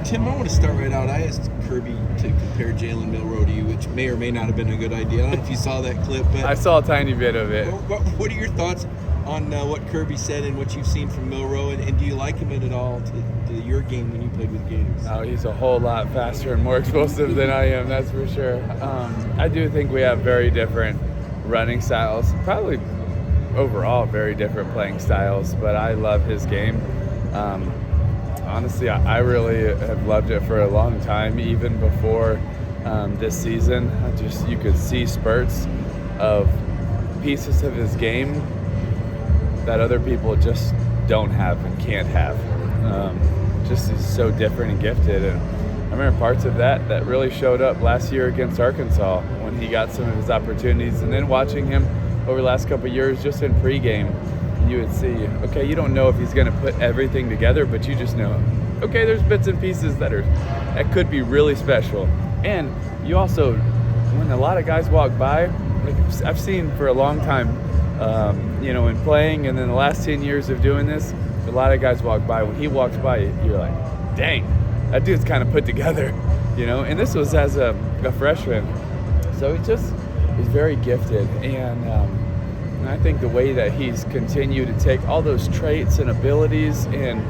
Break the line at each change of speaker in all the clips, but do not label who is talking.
Tim, I want to start right out. I asked Kirby to compare Jalen Milroe to you, which may or may not have been a good idea. I don't know if you saw that clip, but
I saw a tiny bit of it.
What are your thoughts on what Kirby said and what you've seen from Milroe, and do you like him at all to your game when you played with Gators?
Oh, he's a whole lot faster and more explosive than I am, that's for sure. I do think we have very different running styles, probably overall very different playing styles, but I love his game. Honestly, I really have loved it for a long time, even before this season. You could see spurts of pieces of his game that other people just don't have and can't have. Just is so different and gifted. And I remember parts of that really showed up last year against Arkansas when he got some of his opportunities. And then watching him over the last couple of years just in pregame, you would see, okay, you don't know if he's going to put everything together, but you just know, okay, there's bits and pieces that could be really special. And you also, when a lot of guys walk by, like I've seen for a long time, in playing, and then the last 10 years of doing this, a lot of guys walk by. When he walks by, you're like, dang, that dude's kind of put together, And this was as a freshman, so he's very gifted, and I think the way that he's continued to take all those traits and abilities and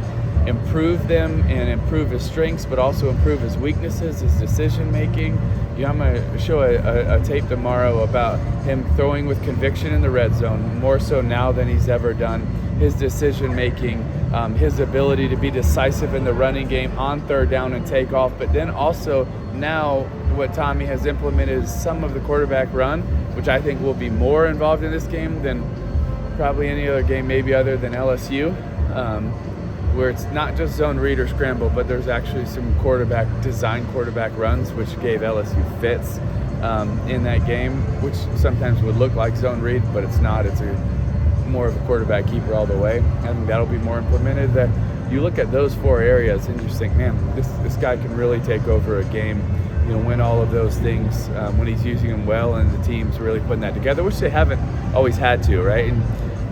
improve them and improve his strengths, but also improve his weaknesses, his decision making. I'm going to show a tape tomorrow about him throwing with conviction in the red zone, more so now than he's ever done. His decision making, his ability to be decisive in the running game on third down and take off, but then also now what Tommy has implemented is some of the quarterback run, which I think will be more involved in this game than probably any other game, maybe other than LSU, where it's not just zone read or scramble, but there's actually some design quarterback runs, which gave LSU fits in that game, which sometimes would look like zone read, but it's not. It's more of a quarterback keeper all the way. I think that'll be more implemented. That you look at those four areas and you just think, man, this guy can really take over a game, win all of those things when he's using them well, and the team's really putting that together, which they haven't always had to, right?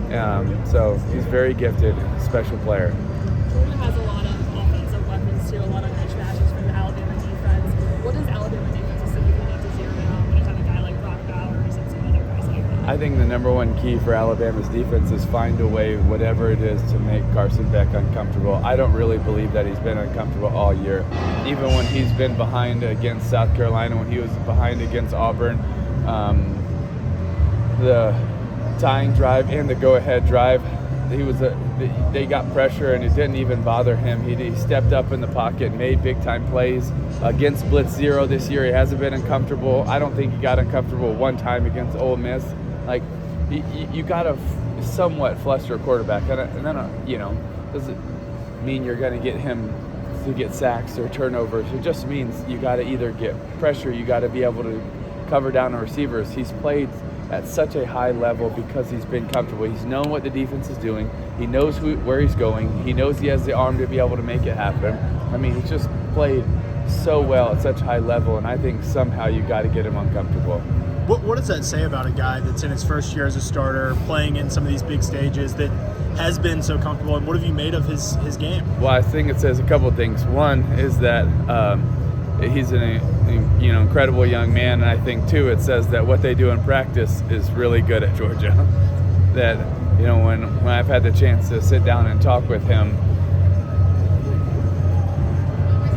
And so he's very gifted, special player.
Jordan has a lot of offensive weapons too, a lot of mismatches from the Alabama defense. What does Alabama defense specifically need to zero in on when you have a guy like Brock Bowers and some other guys like that?
I think the number one key for Alabama's defense is find a way, whatever it is, to make Carson Beck uncomfortable. I don't really believe that he's been uncomfortable all year. Even when he's been behind against South Carolina, when he was behind against Auburn, the tying drive and the go-ahead drive, they got pressure and it didn't even bother him. He stepped up in the pocket, made big-time plays. Against Blitz Zero this year, he hasn't been uncomfortable. I don't think he got uncomfortable one time against Ole Miss. Like, you got to somewhat fluster a quarterback. And then, doesn't mean you're going to get him to get sacks or turnovers. It just means you got to either get pressure, you got to be able to cover down on receivers. He's played at such a high level because he's been comfortable. He's known what the defense is doing. He knows where he's going. He knows he has the arm to be able to make it happen. I mean, he's just played so well at such a high level, and I think somehow you got to get him uncomfortable.
What does that say about a guy that's in his first year as a starter, playing in some of these big stages, that has been so comfortable, and what have you made of his game?
Well, I think it says a couple of things. One is that he's an incredible young man, and I think too it says that what they do in practice is really good at Georgia. That when I've had the chance to sit down and talk with him,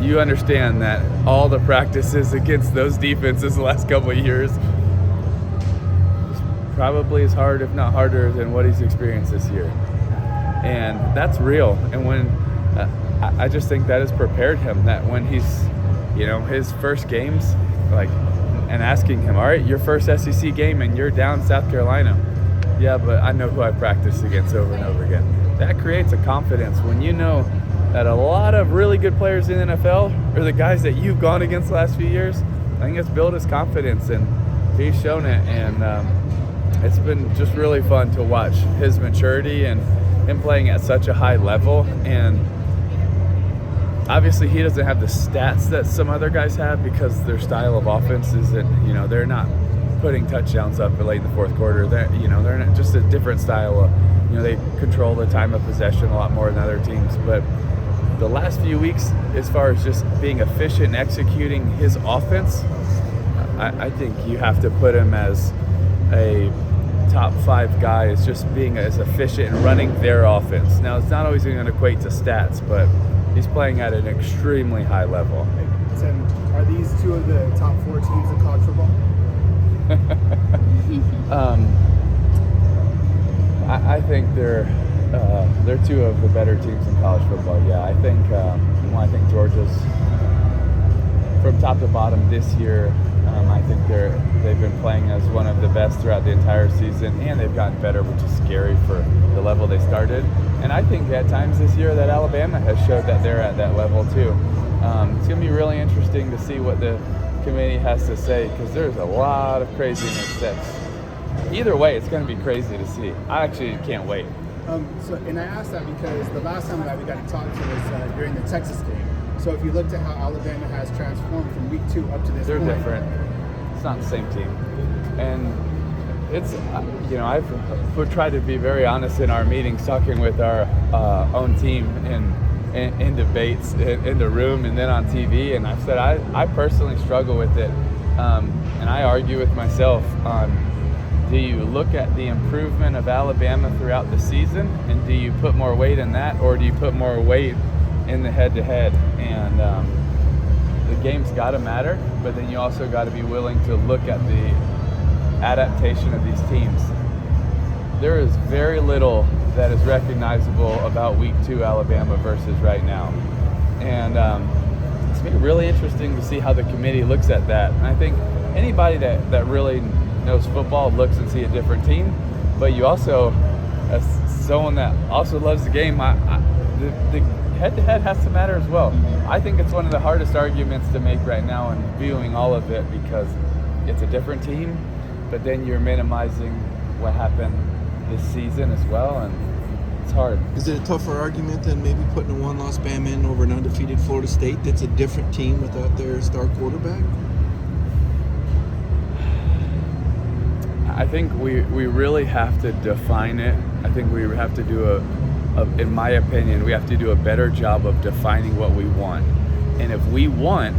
you understand that all the practices against those defenses the last couple of years is probably as hard, if not harder, than what he's experienced this year, and that's real. And when I just think that has prepared him, that when he's his first games, and asking him, all right, your first SEC game and you're down South Carolina. Yeah, but I know who I practiced against over and over again. That creates a confidence when you know that a lot of really good players in the NFL are the guys that you've gone against the last few years. I think it's built his confidence, and he's shown it. And it's been just really fun to watch his maturity and him playing at such a high level. And obviously, he doesn't have the stats that some other guys have because their style of offense isn't, they're not putting touchdowns up late in the fourth quarter. They're not, just a different style of, they control the time of possession a lot more than other teams. But the last few weeks, as far as just being efficient and executing his offense, I think you have to put him as a top 5 guy, as just being as efficient and running their offense. Now, it's not always going to equate to stats, but he's playing at an extremely high level.
Tim, are these 2 of the top 4 teams in college football?
I think they're 2 of the better teams in college football. Yeah, I think Georgia's from top to bottom this year. I think they've been playing as one of the best throughout the entire season, and they've gotten better, which is scary for the level they started. And I think at times this year that Alabama has showed that they're at that level too. It's going to be really interesting to see what the committee has to say, because there's a lot of craziness that's either way. It's going to be crazy to see. I actually can't wait.
And I asked that because the last time that we got to talk to was during the Texas game. So if you looked at how Alabama has transformed from week 2 up to this
They're
point,
different. It's not the same team. And it's, I've tried to be very honest in our meetings, talking with our own team in debates in the room and then on TV. And I've said I personally struggle with it. And I argue with myself on, do you look at the improvement of Alabama throughout the season, and do you put more weight in that, or do you put more weight in the head-to-head? And the game's got to matter, but then you also got to be willing to look at the adaptation of these teams. There is very little that is recognizable about week 2 Alabama versus right now. And it's been really interesting to see how the committee looks at that. And I think anybody that really knows football looks and see a different team, but you also, as someone that also loves the game, the head-to-head has to matter as well. I think it's one of the hardest arguments to make right now in viewing all of it, because it's a different team, but then you're minimizing what happened this season as well, and it's hard.
Is it a tougher argument than maybe putting a 1-loss Bama in over an undefeated Florida State that's a different team without their star quarterback?
I think we really have to define it. I think we have to do in my opinion, we have to do a better job of defining what we want. And if we want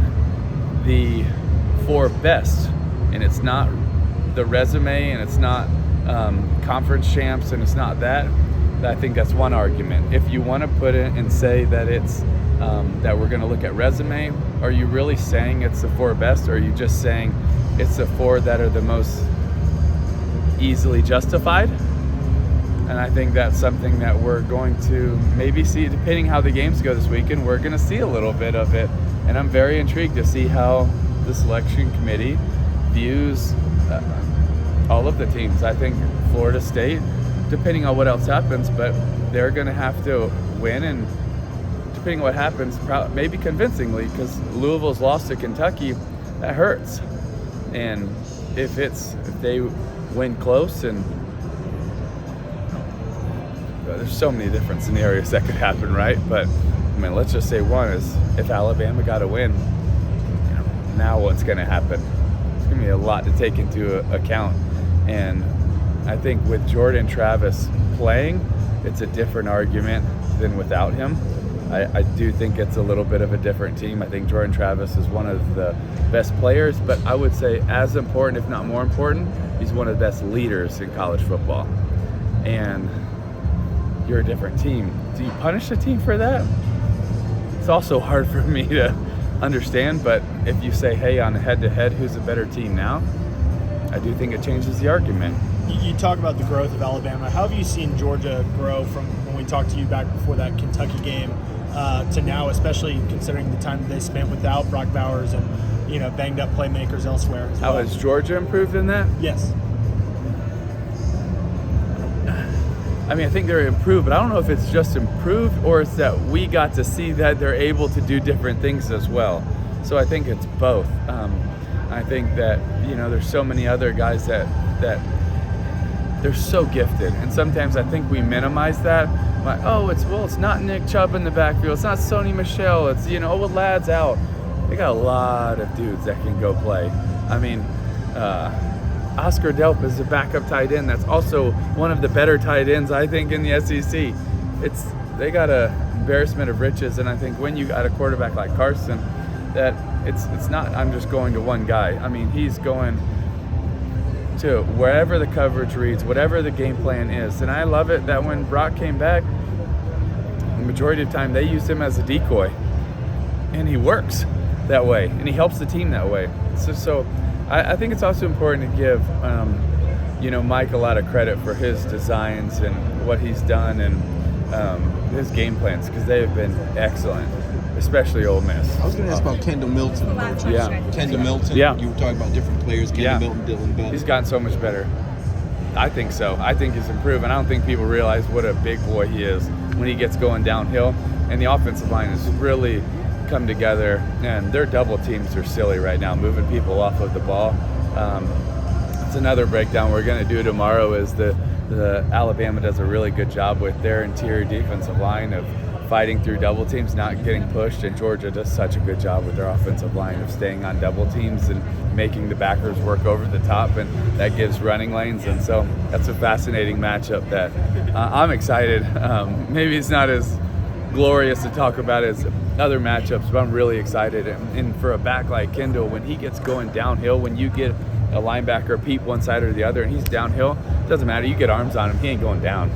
the 4 best, and it's not the resume, and it's not conference champs, and it's not that, I think that's one argument. If you want to put it and say that it's that we're going to look at resume, are you really saying it's the 4 best, or are you just saying it's the 4 that are the most easily justified? And I think that's something that we're going to maybe see, depending how the games go this weekend. We're going to see a little bit of it, and I'm very intrigued to see how the selection committee views all of the teams. I think Florida State, depending on what else happens, but they're going to have to win, and depending on what happens, maybe convincingly, because Louisville's lost to Kentucky, that hurts. And if they win close, and there's so many different scenarios that could happen, right? But I mean, let's just say one is, if Alabama got to win, now what's going to happen? It's going to be a lot to take into account. And I think with Jordan Travis playing, it's a different argument than without him. I do think it's a little bit of a different team. I think Jordan Travis is one of the best players, but I would say as important, if not more important, he's one of the best leaders in college football. And you're a different team. Do you punish a team for that? It's also hard for me to understand, but if you say, hey, on head-to-head, who's a better team now? I do think it changes the argument.
You talk about the growth of Alabama. How have you seen Georgia grow from when we talked to you back before that Kentucky game to now, especially considering the time that they spent without Brock Bowers and banged up playmakers elsewhere?
How has Georgia improved in that?
Yes.
I mean, I think they're improved, but I don't know if it's just improved or it's that we got to see that they're able to do different things as well. So I think it's both. I think that there's so many other guys that they're so gifted, and sometimes I think we minimize that. Like, it's not Nick Chubb in the backfield, it's not Sony Michel, it's Lad's out. They got a lot of dudes that can go play. I mean, Oscar Delp is a backup tight end. That's also one of the better tight ends, I think, in the SEC. they got a embarrassment of riches. And I think when you got a quarterback like Carson, that it's not, I'm just going to one guy. I mean, he's going to wherever the coverage reads, whatever the game plan is. And I love it that when Brock came back, the majority of the time they used him as a decoy, and he works that way, and he helps the team that way. So I think it's also important to give Mike a lot of credit for his designs and what he's done and his game plans, because they have been excellent, especially Ole Miss.
I was going to ask about Kendall Milton.
Yeah.
Kendall Milton.
Yeah.
You were talking about different players. Kendall Milton, Dylan Bell.
He's gotten so much better. I think so. I think he's improved, and I don't think people realize what a big boy he is when he gets going downhill. And the offensive line has really come together, and their double teams are silly right now, moving people off of the ball. It's another breakdown we're going to do tomorrow. Is the Alabama does a really good job with their interior defensive line of fighting through double teams, not getting pushed, and Georgia does such a good job with their offensive line of staying on double teams and making the backers work over the top, and that gives running lanes. And so that's a fascinating matchup that I'm excited. Maybe it's not as glorious to talk about as other matchups, but I'm really excited. And for a back like Kendall, when he gets going downhill, when you get a linebacker peep one side or the other and he's downhill, it doesn't matter, you get arms on him, he ain't going down.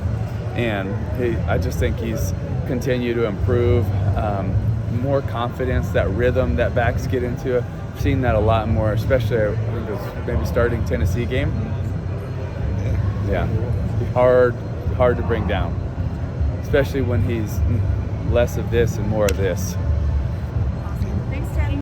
And I just think he's continue to improve, more confidence, that rhythm that backs get into. I've seen that a lot more, especially I think it was maybe starting Tennessee game. Yeah, hard to bring down, especially when he's less of this and more of this.